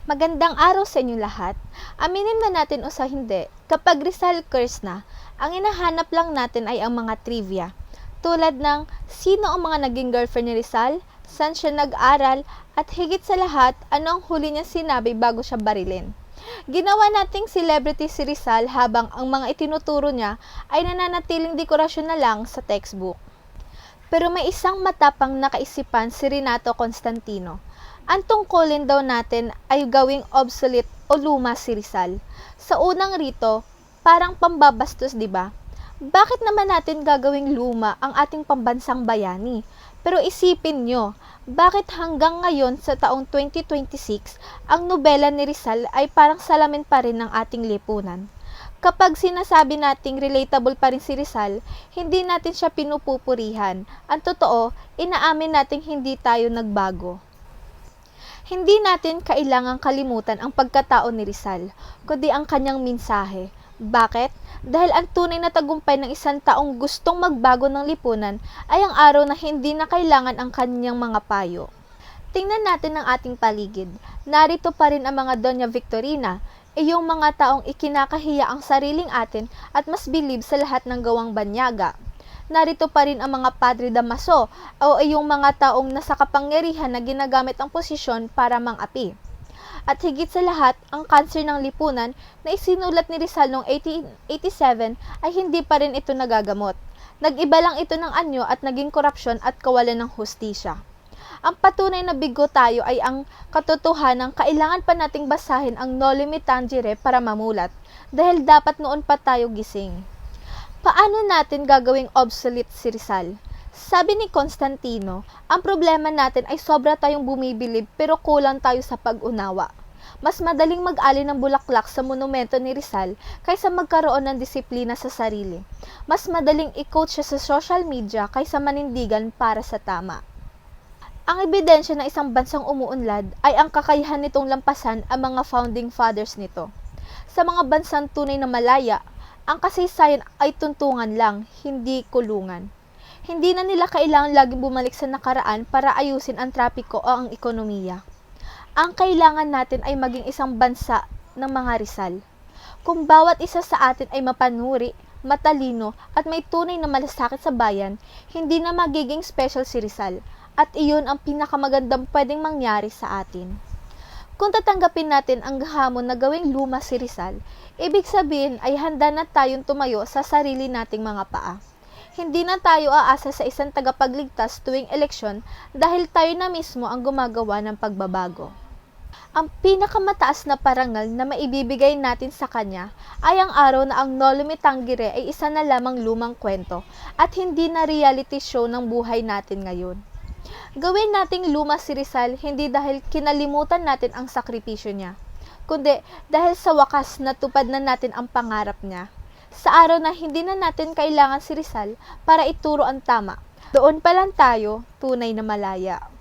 Magandang araw sa inyo lahat. Aminin man natin o sa hindi, kapag Rizal curse na, ang hinahanap lang natin ay ang mga trivia. Tulad ng sino ang mga naging girlfriend ni Rizal, saan siya nag-aral, at higit sa lahat, ano ang huli niya sinabi bago siya barilin. Ginawa nating celebrity si Rizal habang ang mga itinuturo niya ay nananatiling dekorasyon na lang sa textbook. Pero may isang matapang na kaisipan si Renato Constantino. Ang tungkulin daw natin ay gawing obsolete o luma si Rizal. Sa unang rito, parang pambabastos, di ba? Bakit naman natin gagawing luma ang ating pambansang bayani? Pero isipin nyo, bakit hanggang ngayon sa taong 2026, ang nobela ni Rizal ay parang salamin pa rin ng ating lipunan? Kapag sinasabi nating relatable pa rin si Rizal, hindi natin siya pinupupurihan. Ang totoo, inaamin nating hindi tayo nagbago. Hindi natin kailangang kalimutan ang pagkatao ni Rizal, kundi ang kanyang mensahe. Bakit? Dahil ang tunay na tagumpay ng isang taong gustong magbago ng lipunan ay ang araw na hindi na kailangan ang kanyang mga payo. Tingnan natin ang ating paligid. Narito pa rin ang mga Doña Victorina, yung mga taong ikinakahiya ang sariling atin at mas bilib sa lahat ng gawang banyaga. Narito pa rin ang mga Padre Damaso o yung mga taong nasa kapangyarihan na ginagamit ang posisyon para mang-api. At higit sa lahat, ang kanser ng lipunan na isinulat ni Rizal noong 1887 ay hindi pa rin ito nagagamot. Nag-iba lang ito ng anyo at naging korupsyon at kawalan ng hustisya. Ang patunay na bigo tayo ay ang katotohanan kailangan pa nating basahin ang Noli Me Tangere para mamulat, dahil dapat noon pa tayo gising. Paano natin gagawing obsolete si Rizal? Sabi ni Constantino, ang problema natin ay sobra tayong bumibilib pero kulang tayo sa pag-unawa. Mas madaling mag-alin ng bulaklak sa monumento ni Rizal kaysa magkaroon ng disiplina sa sarili. Mas madaling i-quote siya sa social media kaysa manindigan para sa tama. Ang ebidensya ng isang bansang umuunlad ay ang kakayahan nitong lampasan ang mga founding fathers nito. Sa mga bansang tunay na malaya, ang kasaysayan ay tuntungan lang, hindi kulungan. Hindi na nila kailangan laging bumalik sa nakaraan para ayusin ang trapiko o ang ekonomiya. Ang kailangan natin ay maging isang bansa ng mga Rizal. Kung bawat isa sa atin ay mapanuri, matalino at may tunay na malasakit sa bayan, hindi na magiging special si Rizal. At iyon ang pinakamagandang pwedeng mangyari sa atin. Kung tatanggapin natin ang hamon na gawing luma si Rizal, ibig sabihin ay handa na tayong tumayo sa sarili nating mga paa. Hindi na tayo aasa sa isang tagapagligtas tuwing eleksyon dahil tayo na mismo ang gumagawa ng pagbabago. Ang pinakamataas na parangal na maibibigay natin sa kanya ay ang araw na ang Noli Me Tangere ay isa na lamang lumang kwento at hindi na reality show ng buhay natin ngayon. Gawin nating luma si Rizal hindi dahil kinalimutan natin ang sakripisyo niya, kundi dahil sa wakas natupad na natin ang pangarap niya. Sa araw na hindi na natin kailangan si Rizal para ituro ang tama, doon pa lang tayo tunay na malaya.